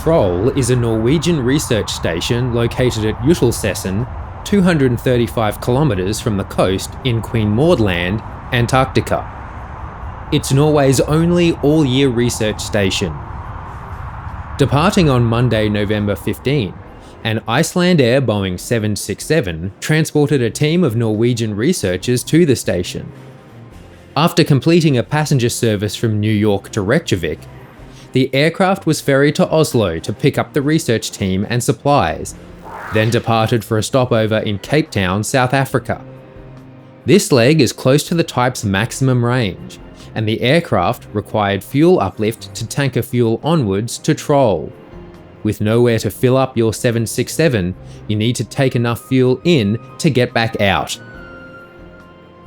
Troll is a Norwegian research station located at Uttelsesen, 235 kilometers from the coast in Queen Maud Land, Antarctica. It's Norway's only all-year research station. Departing on Monday, November 15, an Icelandair Boeing 767 transported a team of Norwegian researchers to the station. After completing a passenger service from New York to Reykjavik, the aircraft was ferried to Oslo to pick up the research team and supplies, then departed for a stopover in Cape Town, South Africa. This leg is close to the type's maximum range, and the aircraft required fuel uplift to tanker fuel onwards to Troll. With nowhere to fill up your 767, you need to take enough fuel in to get back out.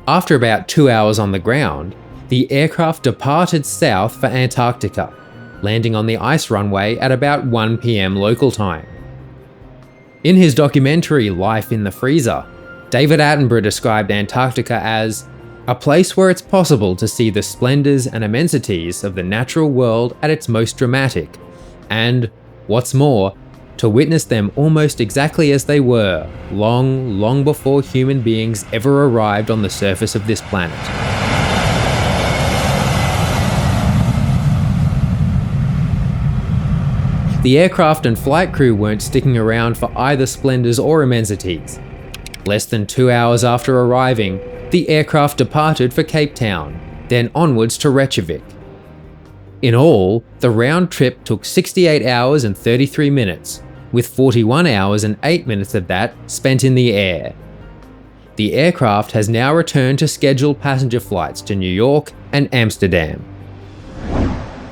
After about 2 hours on the ground, the aircraft departed south for Antarctica, landing on the ice runway at about 1 PM local time. In his documentary Life in the Freezer, David Attenborough described Antarctica as a place where it's possible to see the splendours and immensities of the natural world at its most dramatic, and, what's more, to witness them almost exactly as they were, long before human beings ever arrived on the surface of this planet. The aircraft and flight crew weren't sticking around for either splendours or immensities. Less than 2 hours after arriving, the aircraft departed for Cape Town, then onwards to Reykjavik. In all, the round trip took 68 hours and 33 minutes, with 41 hours and 8 minutes of that spent in the air. The aircraft has now returned to scheduled passenger flights to New York and Amsterdam.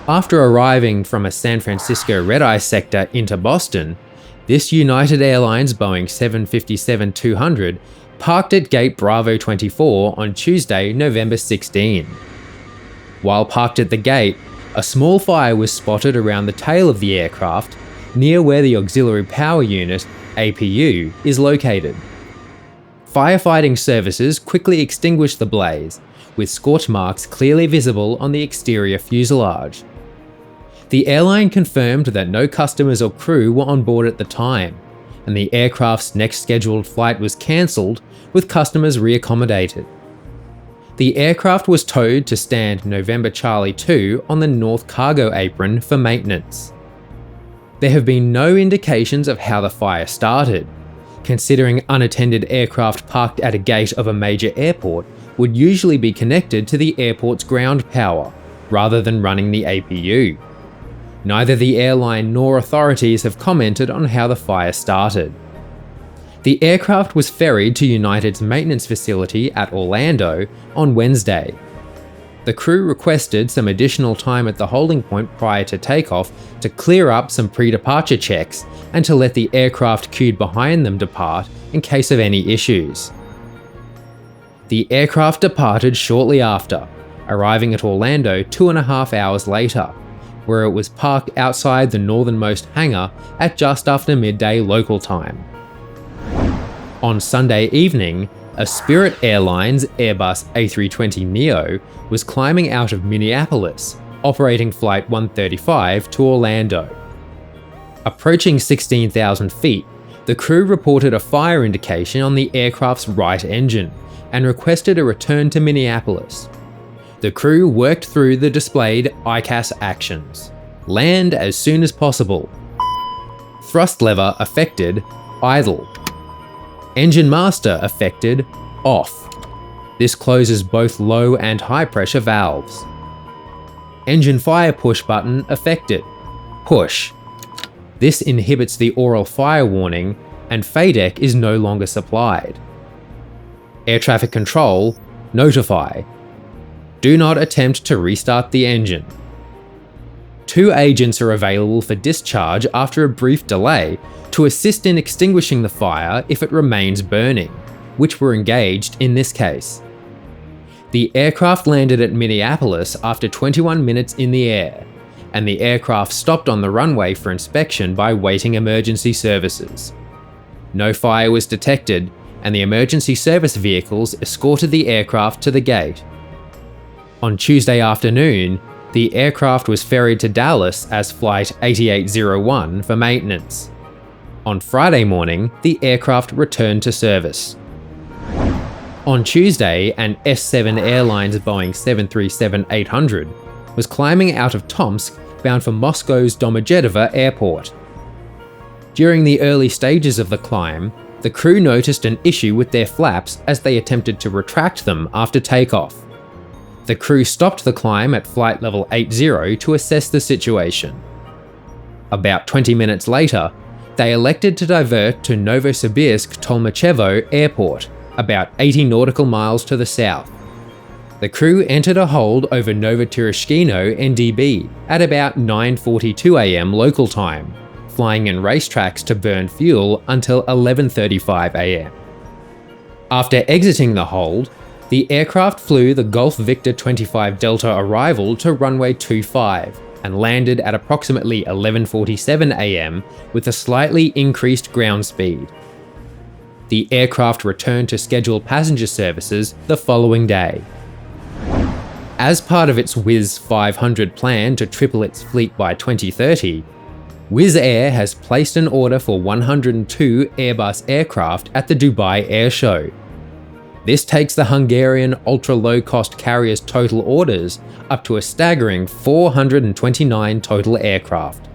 After arriving from a San Francisco red-eye sector into Boston, this United Airlines Boeing 757-200 parked at gate Bravo 24 on Tuesday, November 16. While parked at the gate, a small fire was spotted around the tail of the aircraft, near where the auxiliary power unit, APU, is located. Firefighting services quickly extinguished the blaze, with scorch marks clearly visible on the exterior fuselage. The airline confirmed that no customers or crew were on board at the time, and the aircraft's next scheduled flight was cancelled, with customers reaccommodated. The aircraft was towed to stand November Charlie 2 on the north cargo apron for maintenance. There have been no indications of how the fire started, considering unattended aircraft parked at a gate of a major airport would usually be connected to the airport's ground power, rather than running the APU. Neither the airline nor authorities have commented on how the fire started. The aircraft was ferried to United's maintenance facility at Orlando on Wednesday. The crew requested some additional time at the holding point prior to takeoff to clear up some pre-departure checks and to let the aircraft queued behind them depart in case of any issues. The aircraft departed shortly after, arriving at Orlando 2.5 hours later, where it was parked outside the northernmost hangar at just after midday local time. On Sunday evening, a Spirit Airlines Airbus A320neo was climbing out of Minneapolis, operating Flight 135 to Orlando. Approaching 16,000 feet, the crew reported a fire indication on the aircraft's right engine and requested a return to Minneapolis. The crew worked through the displayed ICAS actions. Land as soon as possible. Thrust lever affected, idle. Engine master affected, off. This closes both low and high pressure valves. Engine fire push button affected, push. This inhibits the aural fire warning, and FADEC is no longer supplied. Air traffic control, notify. Do not attempt to restart the engine. 2 agents are available for discharge after a brief delay to assist in extinguishing the fire if it remains burning, which were engaged in this case. The aircraft landed at Minneapolis after 21 minutes in the air, and the aircraft stopped on the runway for inspection by waiting emergency services. No fire was detected, and the emergency service vehicles escorted the aircraft to the gate. On Tuesday afternoon, The aircraft was ferried to Dallas as Flight 8801 for maintenance. On Friday morning, the aircraft returned to service. On Tuesday, an S7 Airlines Boeing 737-800 was climbing out of Tomsk bound for Moscow's Domodedovo Airport. During the early stages of the climb, the crew noticed an issue with their flaps as they attempted to retract them after takeoff. The crew stopped the climb at flight level 80 to assess the situation. About 20 minutes later, they elected to divert to Novosibirsk-Tolmachevo Airport, about 80 nautical miles to the south. The crew entered a hold over Novoturishkino NDB at about 9:42 am local time, flying in racetracks to burn fuel until 11:35 am. After exiting the hold, the aircraft flew the Golf Victor 25 Delta arrival to runway 25 and landed at approximately 11:47 am with a slightly increased ground speed. The aircraft returned to scheduled passenger services the following day. As part of its Wizz 500 plan to triple its fleet by 2030, Wizz Air has placed an order for 102 Airbus aircraft at the Dubai Airshow. This takes the Hungarian ultra-low-cost carrier's total orders up to a staggering 429 total aircraft.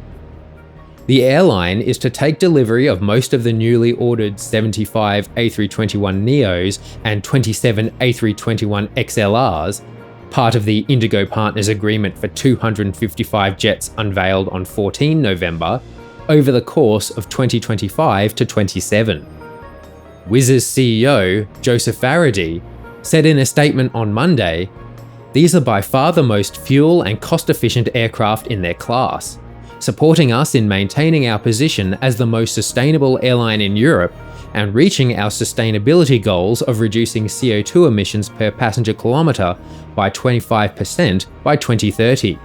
The airline is to take delivery of most of the newly ordered 75 A321neos and 27 A321XLRs, part of the Indigo Partners agreement for 255 jets unveiled on 14 November, over the course of 2025 to 27. Wizz's CEO, Joseph Faraday, said in a statement on Monday, "These are by far the most fuel and cost-efficient aircraft in their class, supporting us in maintaining our position as the most sustainable airline in Europe and reaching our sustainability goals of reducing CO2 emissions per passenger kilometre by 25% by 2030.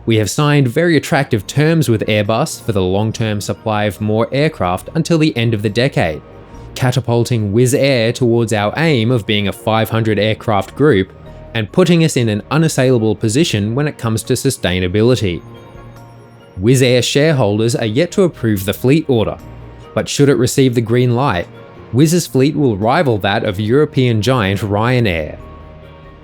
We have signed very attractive terms with Airbus for the long-term supply of more aircraft until the end of the decade, catapulting Wizz Air towards our aim of being a 500 aircraft group and putting us in an unassailable position when it comes to sustainability." Wizz Air shareholders are yet to approve the fleet order, but should it receive the green light, Wizz's fleet will rival that of European giant Ryanair.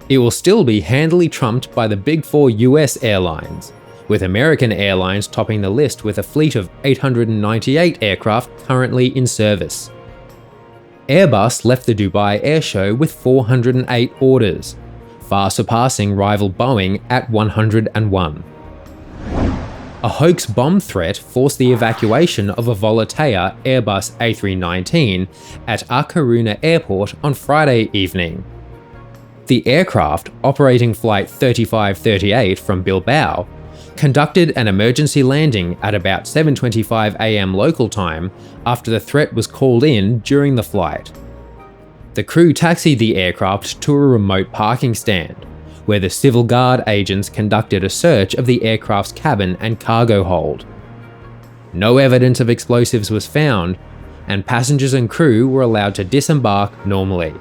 It will still be handily trumped by the big four US airlines, with American Airlines topping the list with a fleet of 898 aircraft currently in service. Airbus left the Dubai Airshow with 408 orders, far surpassing rival Boeing at 101. A hoax bomb threat forced the evacuation of a Volotea Airbus A319 at A Coruña Airport on Friday evening. The aircraft, operating Flight 3538 from Bilbao, conducted an emergency landing at about 7:25 am local time after the threat was called in during the flight. The crew taxied the aircraft to a remote parking stand, where the Civil Guard agents conducted a search of the aircraft's cabin and cargo hold. No evidence of explosives was found, and passengers and crew were allowed to disembark normally.